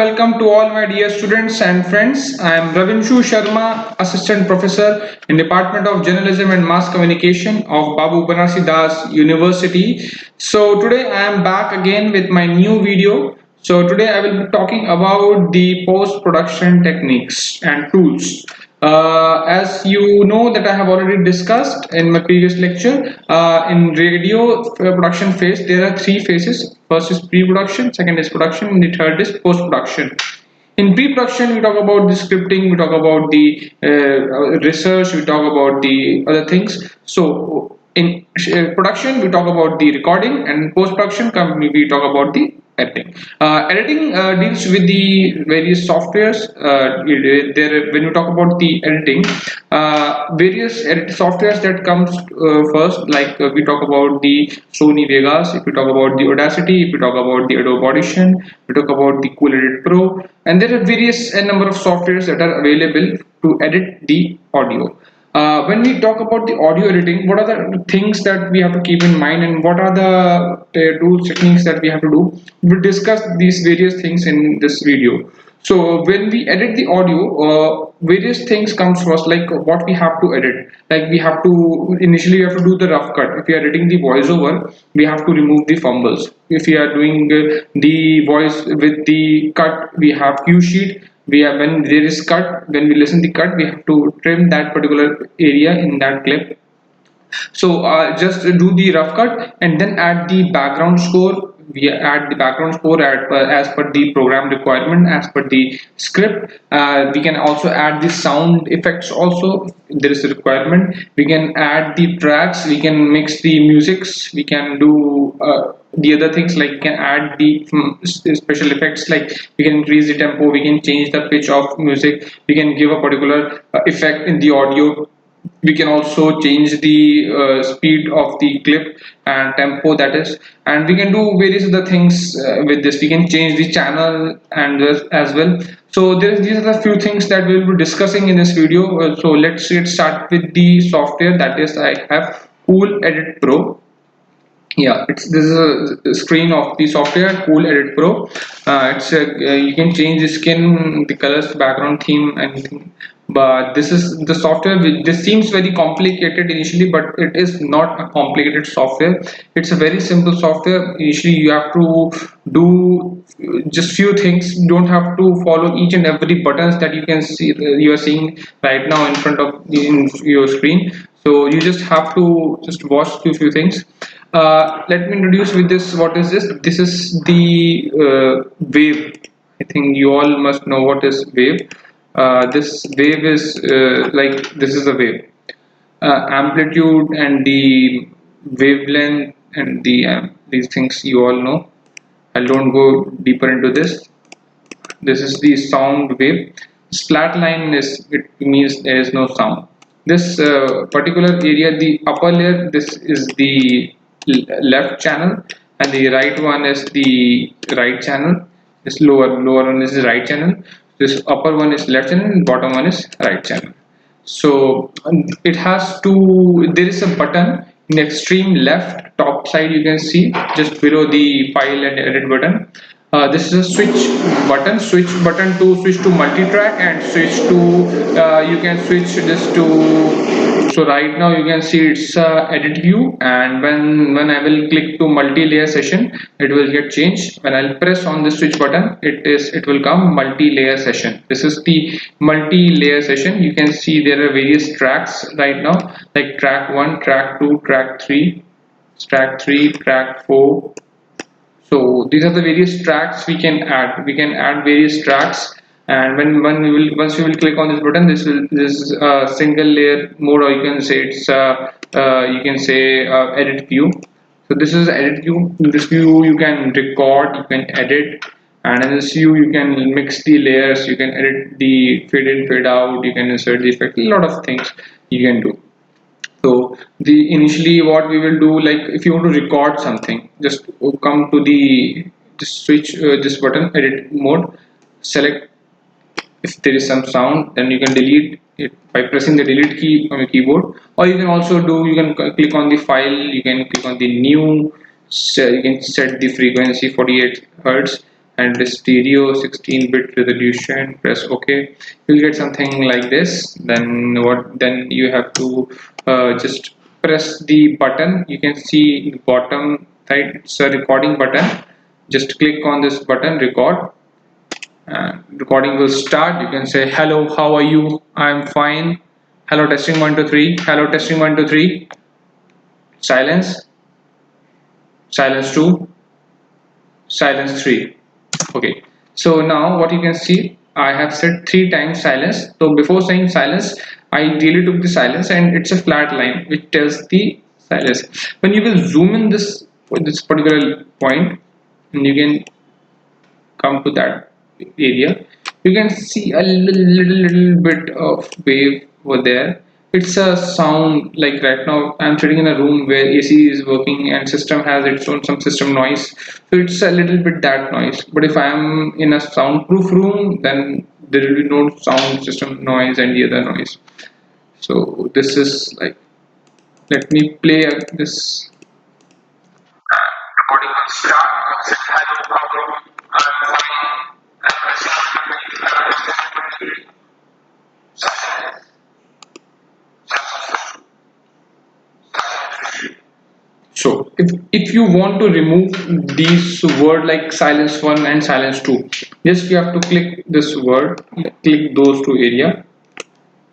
welcome to all my dear students and friends. I am Ravinshu Sharma, Assistant Professor in Department of Journalism and Mass Communication of Babu Banarsi Das University. So today I am back again with my new video. So today I will be talking about the post-production techniques and tools. As you know that I have already discussed in my previous lecture, in radio production phase there are three phases. First is pre-production, second is production, and the third is post-production. In pre-production we talk about the scripting, we talk about the research, we talk about the other things. So in production we talk about the recording, and post-production we talk about the editing. Editing deals with the various softwares. When you talk about the editing, various edit softwares that comes first, like we talk about the Sony Vegas, if we talk about the Audacity, if we talk about the Adobe Audition, we talk about the Cool Edit Pro, and there are various number of softwares that are available to edit the audio. When we talk about the audio editing, what are the things that we have to keep in mind, and what are the tools, techniques that we have to do? We'll discuss these various things in this video. So when we edit the audio, various things comes first, like what we have to edit. Like we have to initially we have to do the rough cut. If we are editing the voiceover, we have to remove the fumbles. If we are doing the voice with the cut, we have cue sheet. We have, when there is cut, when we listen the cut, we have to trim that particular area in that clip. So just do the rough cut and then add the background score. We add the background score as per the program requirement, as per the script. We can also add the sound effects also. There is a requirement. We can add the tracks. We can mix the musics. We can do the other things, like we can add the special effects, like we can increase the tempo, we can change the pitch of music, we can give a particular effect in the audio. We can also change the speed of the clip and tempo, that is, and we can do various other things with this. We can change the channel and as well. So these are the few things that we will be discussing in this video. So let's get start with the software, that is, I have Cool Edit Pro. Yeah, this is a screen of the software Cool Edit Pro. You can change the skin, the colors, background theme, anything. But this is the software. This seems very complicated initially, but it is not a complicated software. It's a very simple software. Initially, you have to do just few things. You don't have to follow each and every buttons that you can see. You are seeing right now in front of in your screen. So you just have to just watch few things. Let me introduce with this. What is this? This is the wave. I think you all must know what is wave. This wave is like this is the wave. Amplitude and the wavelength and these things you all know. I don't go deeper into this. This is the sound wave. Flat line is, it means there is no sound. This particular area, the upper layer, this is the left channel, and the right one is the right channel. This lower one is the right channel. This upper one is left channel, and bottom one is right channel. So it has to, there is a button in the extreme left top side, you can see just below the file and edit button. This is a switch button to switch to multi-track, and switch to you can switch this to, so right now you can see it's edit view, and when I will click to multi-layer session, it will get changed. When I'll press on the switch button, it will come multi-layer session. This is the multi-layer session. You can see there are various tracks right now, like track 1, track 2, track 3, track 4. So these are the various tracks we can add. We can add various tracks, and once you will click on this button, this is single layer mode, or you can say it's edit view. So this is edit view. In this view you can record, you can edit, and in this view you can mix the layers, you can edit the fade in, fade out, you can insert the effect. A lot of things you can do. So the initially what we will do, like if you want to record something, just come to the just switch this button, edit mode, select. If there is some sound, then you can delete it by pressing the delete key on your keyboard, or you can also do, you can click on the file, you can click on the new, you can set the frequency 48 Hertz, and the stereo 16-bit resolution. Press OK. You'll get something like this. Then then you have to just press the button. You can see in the bottom right, it's a recording button. Just click on this button, record. Recording will start. You can say, hello, how are you? I'm fine. Hello, testing 1 2 3. Hello, testing 1 2 3. Silence. Silence 2. Silence 3. Okay. So now what you can see, I have said 3 times silence. So before saying silence, I really took the silence, and it's a flat line which tells the silence. When you will zoom in this particular point, and you can come to that area, you can see a little bit of wave over there. It's a sound. Like right now I'm sitting in a room where AC is working and system has its own some system noise, so it's a little bit that noise. But if I am in a soundproof room, then there will be no sound system noise and the other noise. So this is like, let me play this recording will start. So if you want to remove these word like silence 1 and silence 2, just you have to click this word, click those two area,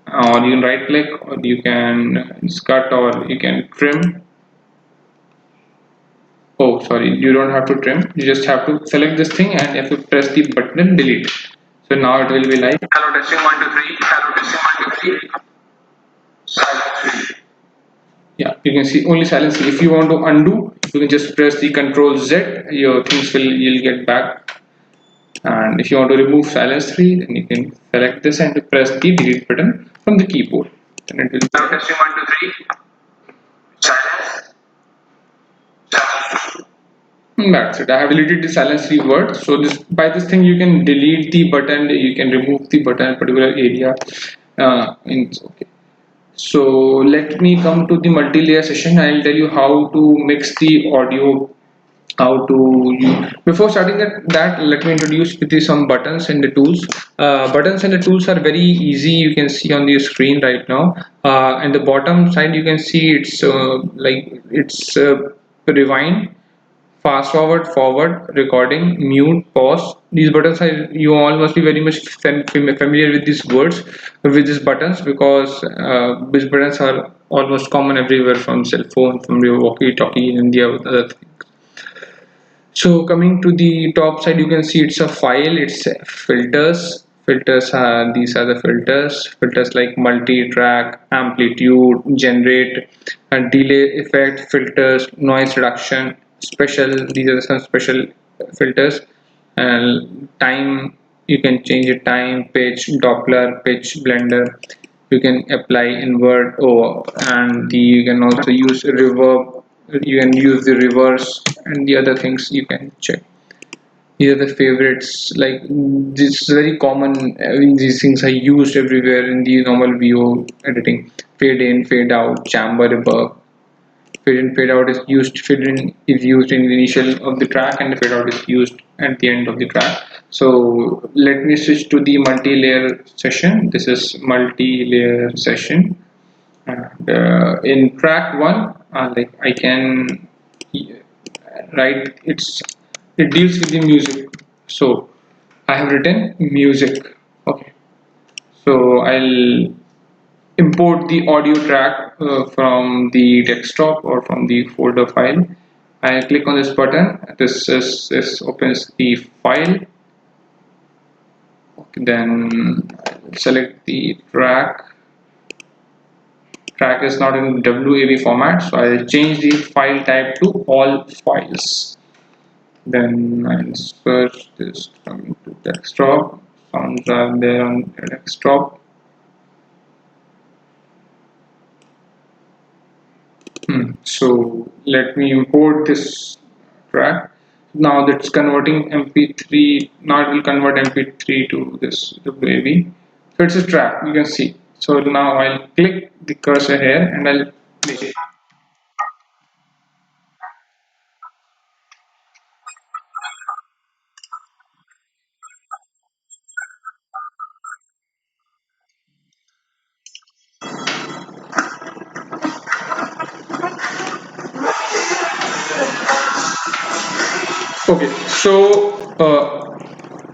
or you can right click, or you can cut, or you can trim. Oh, sorry, you don't have to trim. You just have to select this thing, and if you press the button and delete. So now it will be like, hello testing 1 2 3. Hello testing 1 2 3. Silence 3. Yeah, you can see only silence. If you want to undo, you can just press the Control Z. Your things will, you'll get back. And if you want to remove silence 3, then you can select this and press the delete button from the keyboard. Then it will be, now testing 1 2 3. Silence. Silence. That's it. I have deleted the silence 3 word. So this, by this thing you can delete the button, you can remove the button particular area. Okay. So let me come to the multi-layer session. I'll tell you how to mix the audio, how to before starting that let me introduce with you some buttons and the tools. Buttons and the tools are very easy. You can see on the screen right now. And the bottom side you can see it's like it's rewind, fast forward, forward, recording, mute, pause. These buttons are, you all must be very much familiar with these words, with these buttons, because these buttons are almost common everywhere, from cell phone, from your walkie-talkie, and the other things. So coming to the top side, you can see it's a file. It's filters. Filters are, these are the filters. Filters like multi-track, amplitude, generate, and delay effect, filters, noise reduction, special. These are some special filters. And time, you can change the time, pitch, Doppler, pitch, blender. You can apply invert, and you can also use reverb. You can use the reverse and the other things you can check. These are the favorites. Like, this is very common. These things are used everywhere in the normal VO editing. Fade in, fade out, chamber, reverb. Fade in, fade out is used. Fade in is used in the initial of the track, and the fade out is used at the end of the track. So let me switch to the multi-layer session. This is multi-layer session. And in track 1, like I can write, it deals with the music. So I have written music. Okay. So I'll import the audio track from the desktop or from the folder file. I click on this button. This opens the file. Okay, then I'll select the track. Track is not in WAV format, so I'll change the file type to all files. Then I'll search this, coming to desktop. Sounds are there on the desktop. So let me import this track. Now that's converting MP3. Now it will convert MP3 to this WAV. So it's a track, you can see. So now I'll click the cursor here and I'll play. Okay, so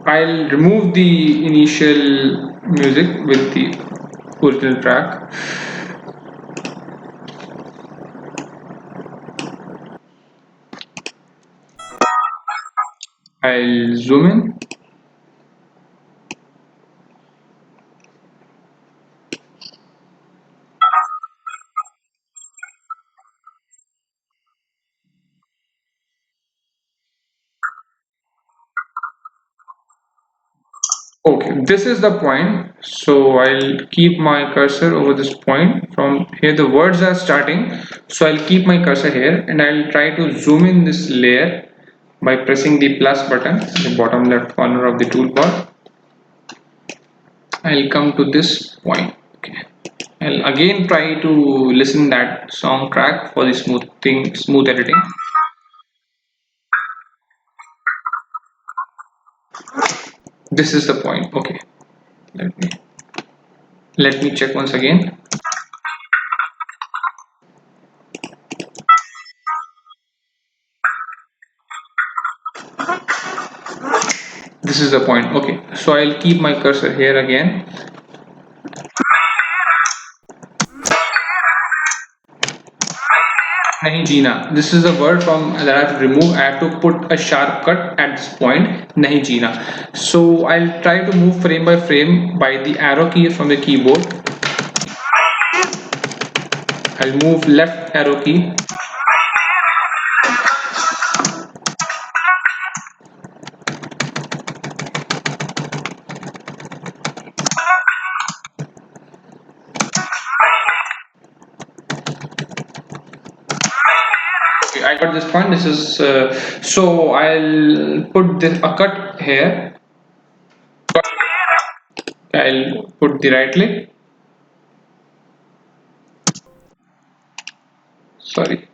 I'll remove the initial music with the original track. I'll zoom in. Okay, this is the point. So I'll keep my cursor over this point. From here, the words are starting. So I'll keep my cursor here and I'll try to zoom in this layer by pressing the plus button at the bottom left corner of the toolbar. I'll come to this point. Okay. I'll again try to listen that song track for the smooth editing. This is the point. Okay. Let me let me check once again. This is the point. Okay. So I'll keep my cursor here again. Nahi Jeena. This is a word from that I have to remove. I have to put a sharp cut at this point. Nahi Jeena. So I'll try to move frame by frame by the arrow key from the keyboard. I'll move left arrow key. Okay, I got this point. This is so I'll put this a cut here. I'll put the right click. Sorry.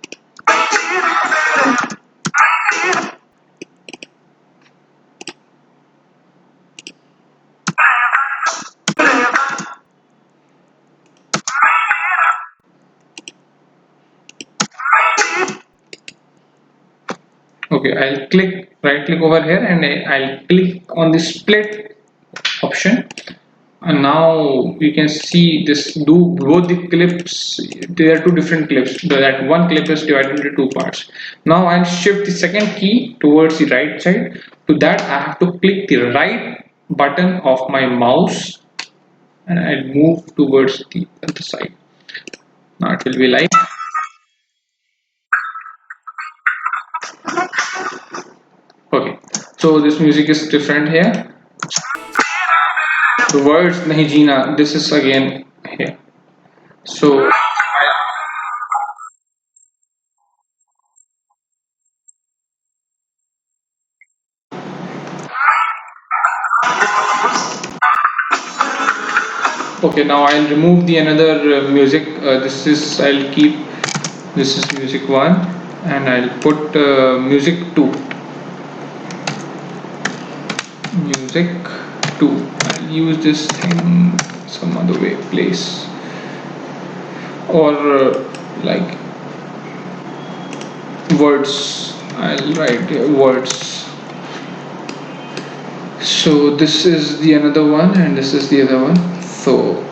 Okay, I'll click right click over here and I'll click on the split option. And now we can see this do both the clips. There are two different clips. That one clip is divided into two parts. Now I'll shift the second key towards the right side. To that I have to click the right button of my mouse and I'll move towards the other side. Now it will be like okay. So this music is different here. The words nahi jeena. This is again here. So okay, now I'll remove the another music. This is I'll keep. This is music one, and I'll put music two. Music two. I'll use this thing some other way place or like words. I'll write words. So this is the another one, and this is the other one. So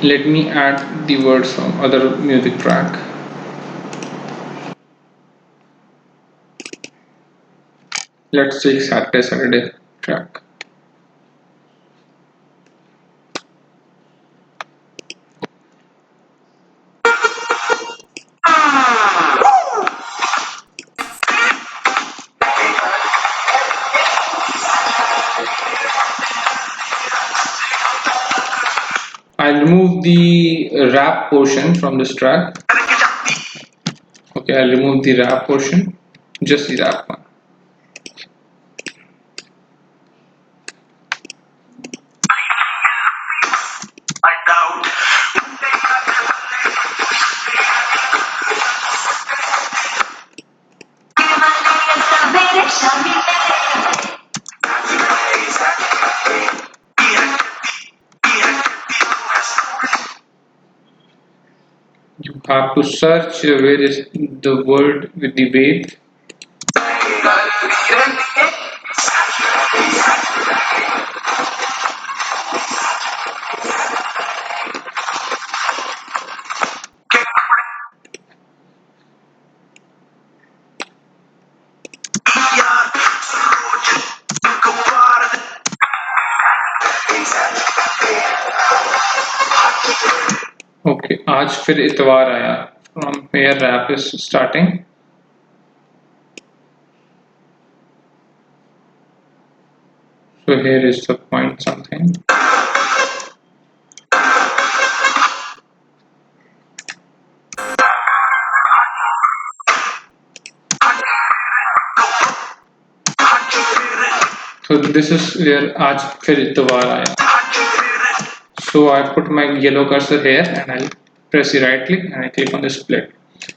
let me add the words from other music track. Let's take Saturday track. I'll remove the rap portion from this track. Okay, I'll remove the rap portion, just the rap one. You have to search where is the word with the wave. Okay, आज फिर इतवार आया. From where rap is starting. So here is the point something. So this is where आज फिर इतवार आया. So I put my yellow cursor here and I'll press the right click and I click on the split.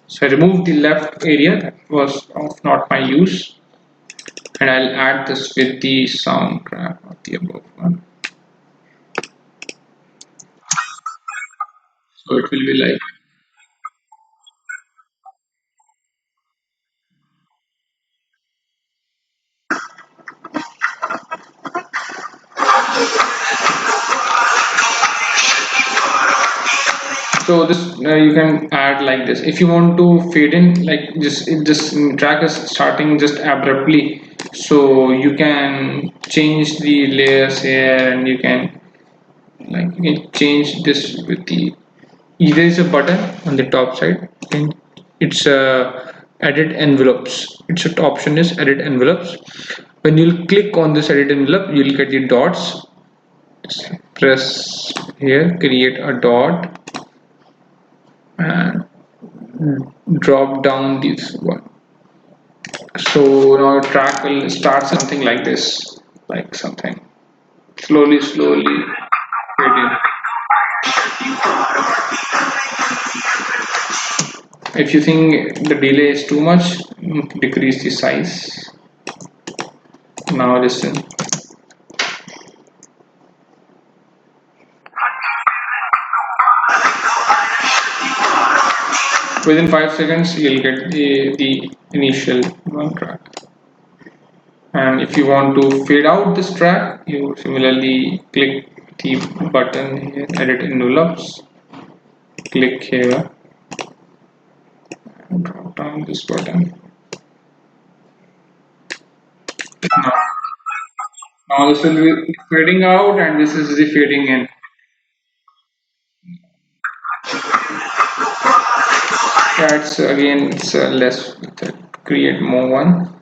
So I remove the left area that was of not my use and I'll add this with the sound track of the above one. So it will be like. So this you can add like this. If you want to fade in, like just track is starting just abruptly. So you can change the layers here, and you can change this with the. There is a button on the top side. And it's edit envelopes. Its option is edit envelopes. When you'll click on this edit envelope, you'll get the dots. Press here, create a dot and drop down this one. So now track will start something like this, like something slowly fade in. If you think the delay is too much, decrease the size. Now listen. Within 5 seconds, you'll get the initial one track. And if you want to fade out this track, you similarly click the button here, edit envelopes, click here, and drop down this button. Now, now this will be fading out and this is the fading in. Yeah, it's again it's less create more one.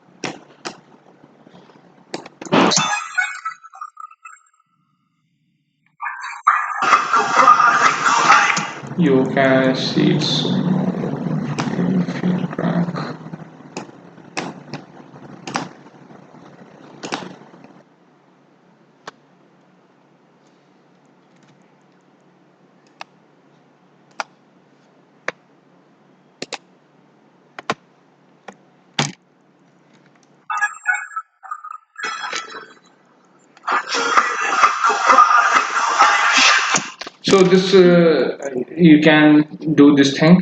You can see it's feedback. So this you can do this thing.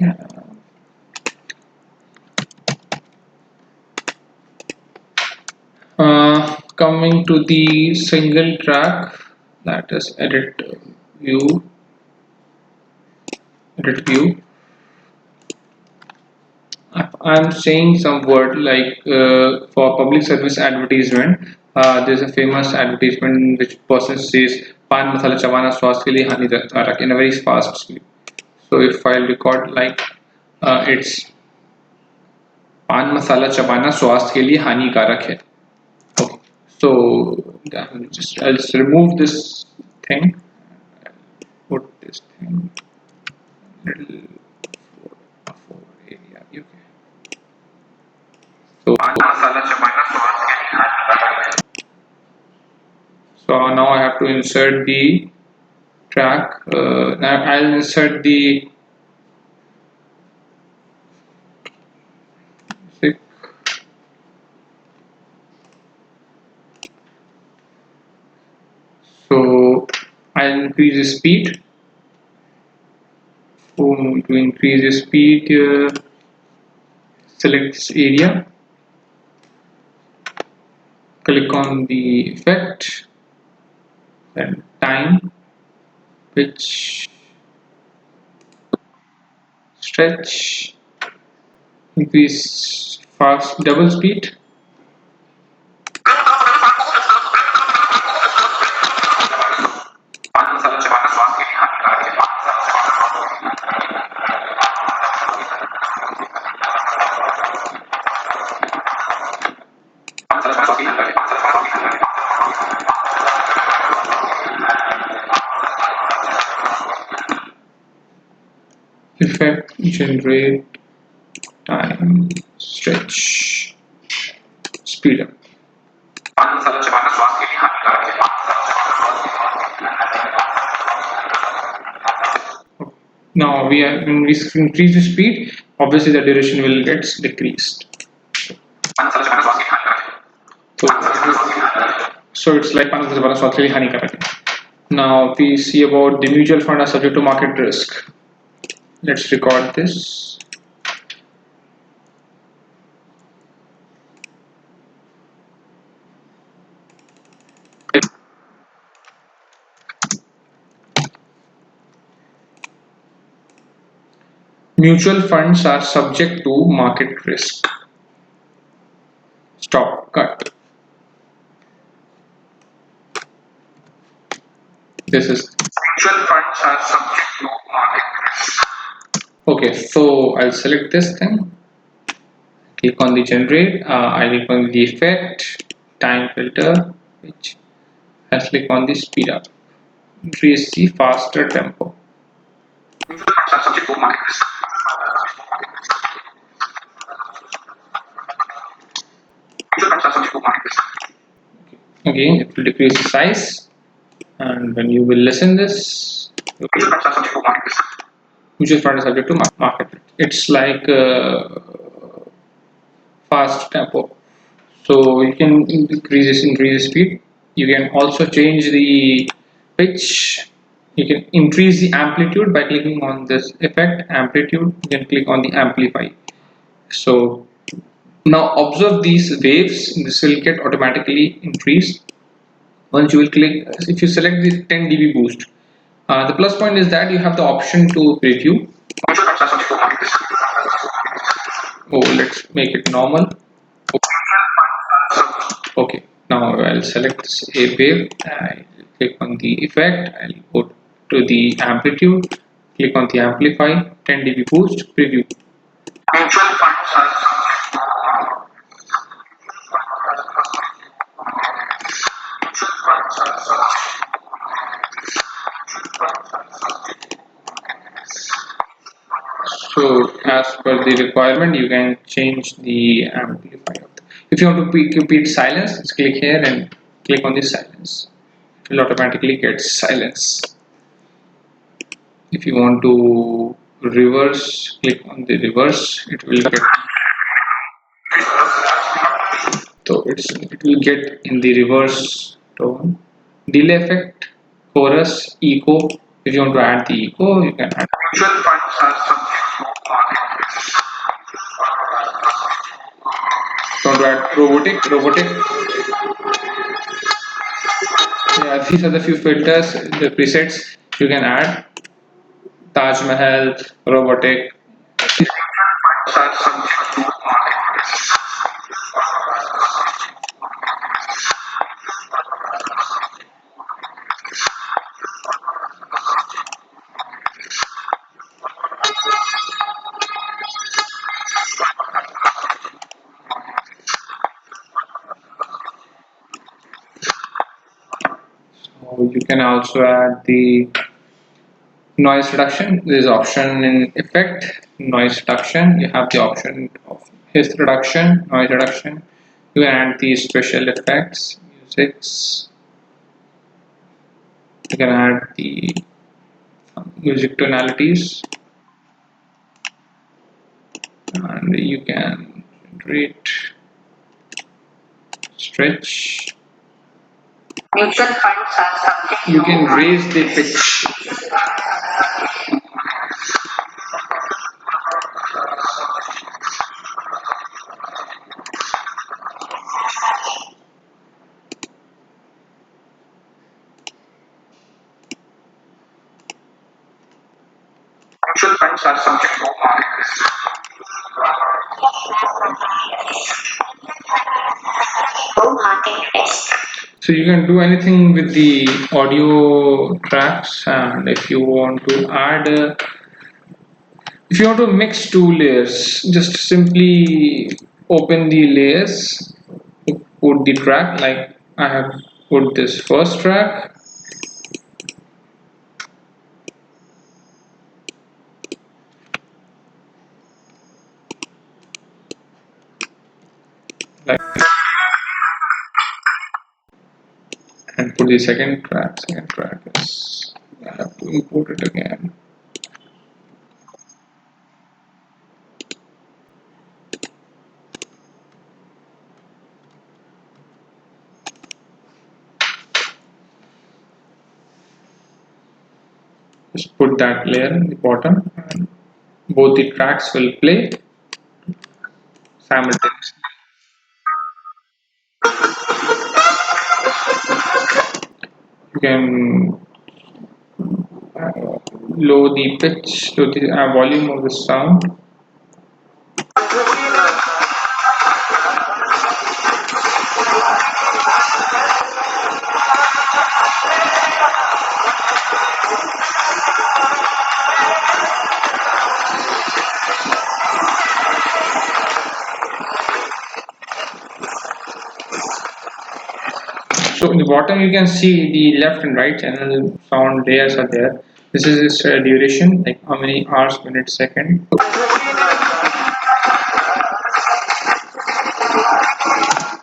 Coming to the single track, that is view, edit view. I'm saying some word like for public service advertisement. There's a famous advertisement in which person says "Pan masala chavana स्वास्थ्य के लिए हानिकारक" in a very fast speed. So if I record like it's "पान मसाला चबाना स्वास्थ्य के लिए हानिकारक है." Okay. So I'll just remove this thing. Put this thing little forward area. Okay. So now I have to insert the track. Now I'll insert the music. So I'll increase the speed. To increase the speed, select this area. Click on the effect. Then time, pitch, stretch. Increase fast double speed. Effect, generate, time, stretch, speed up. Now when we increase the speed, obviously the duration will get decreased. So it's like now we see about the mutual fund are subject to market risk. Let's record this. Mutual funds are subject to market risk. Stop, cut. This is mutual funds are subject to market risk. Okay, so I'll select this thing. Click on the generate. I click on the effect, time filter, which I click on the speed up. Increase the faster tempo. Mutual funds are subject to market risk. Again, it will decrease the size, and when you will listen this, mutual fund is subject to market. It's like fast tempo, so you can increase the speed. You can also change the pitch. You can increase the amplitude by clicking on this effect, amplitude. You can click on the amplify. So now observe these waves. This will get automatically increased. Once you will click, if you select the 10 dB boost, the plus point is that you have the option to preview. Oh, let's make it normal. Okay, now I'll select a wave. I click on the effect. I'll go to the amplitude. Click on the amplify. 10 dB boost. Preview. Mutual funds are so as per the requirement, you can change the amplifier. If you want to keep it silence, just click here and click on the silence. It will automatically get silence. If you want to reverse, click on the reverse. It will get. So it will get in the reverse tone. Delay effect, chorus, echo. If you want to add the echo, you can add. Mutual funds are want to add robotic. Yeah, these are the few filters, the presets you can add. Taj Mahal, robotic. So you can also add the noise reduction. There is option in effect, noise reduction. You have the option of hiss reduction, noise reduction. You can add the special effects, musics. You can add the music tonalities, and you can rate, stretch. Mutual funds are subject. You can raise the pitch. Mutual funds are subject to market risk. So you can do anything with the audio tracks, and if you want to add If you want to mix two layers, just simply open the layers, put the track, like I have put this first track, like, and put the second track. Second track is, I have to import it again. Just put that layer in the bottom, and both the tracks will play simultaneously. You can lower the pitch to the volume of the sound. So in the bottom you can see the left and right channel sound layers are there. This is its duration, like how many hours, minutes, second.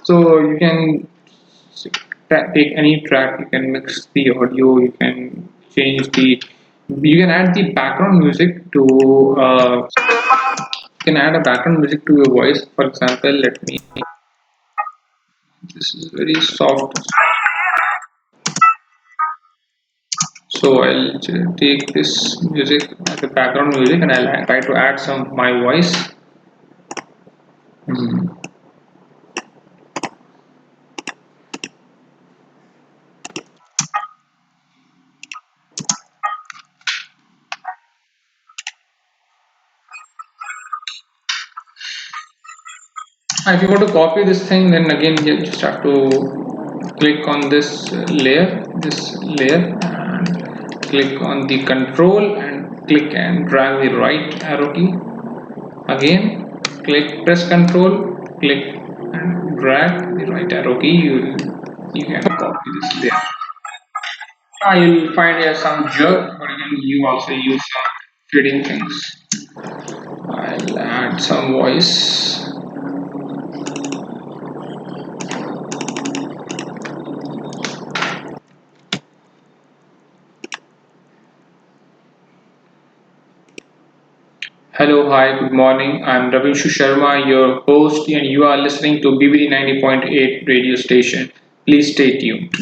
So you can take any track, you can mix the audio, you can change the, you can add the background music to, you can add a background music to your voice. For example, let me, this is very soft. So I'll take this music as a background music and I'll try to add some of my voice. Hmm. If you want to copy this thing, then again you just have to click on this layer, and click on the control and click and drag the right arrow key. Again, press control, click and drag the right arrow key. You can copy this layer. You'll find here some jerk, but again you also use some fading things. I'll add some voice. Hello, hi, good morning. I'm Ravinshu Sharma, your host, and you are listening to BBD 90.8 radio station. Please stay tuned.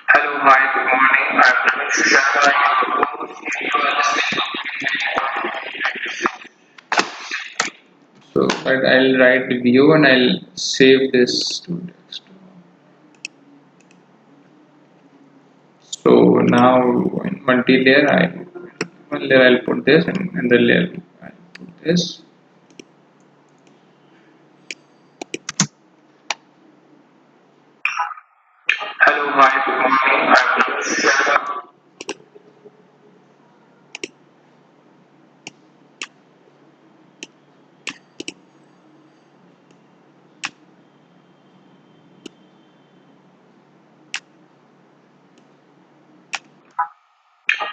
Hello, hi, good morning. I'm Ravinshu Sharma, your host, and you are listening to. So, but I'll write the video and I'll save this to text. So now in multi-layer, one layer I'll put this, and another layer I'll put this. Hello, hi, good morning. I'm Ravinshu Sharma.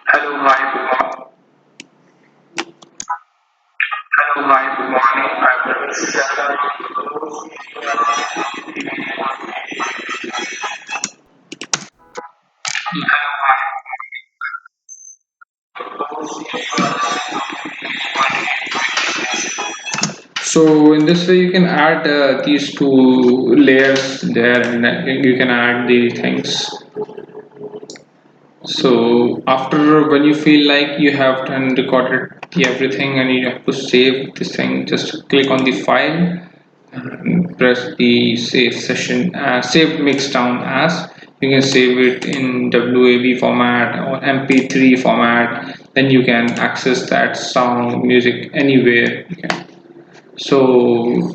Hello, hi, good morning. Hello, hi, good morning. I'm Ravish So in this way you can add these two layers there, and you can add the things. So after, when you feel like you have done recorded everything and you have to save this thing, just click on the file and press the save session, save mix down as. You can save it in WAV format or MP3 format. Then you can access that sound music anywhere. You can. So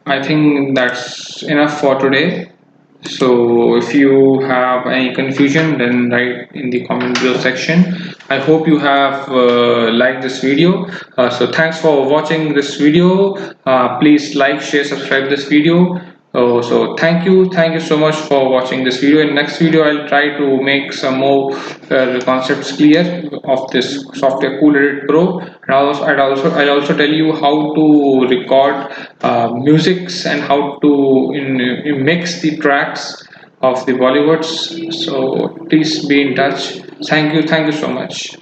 I think that's enough for today. So if you have any confusion, then write in the comment below section. I hope you have liked this video. So thanks for watching this video. Please like, share, subscribe this video. So thank you so much for watching this video. In next video, I'll try to make some more concepts clear of this software Cool Edit Pro, and I'll also tell you how to record musics and how to mix the tracks of the Bollywoods. So please be in touch. Thank you so much.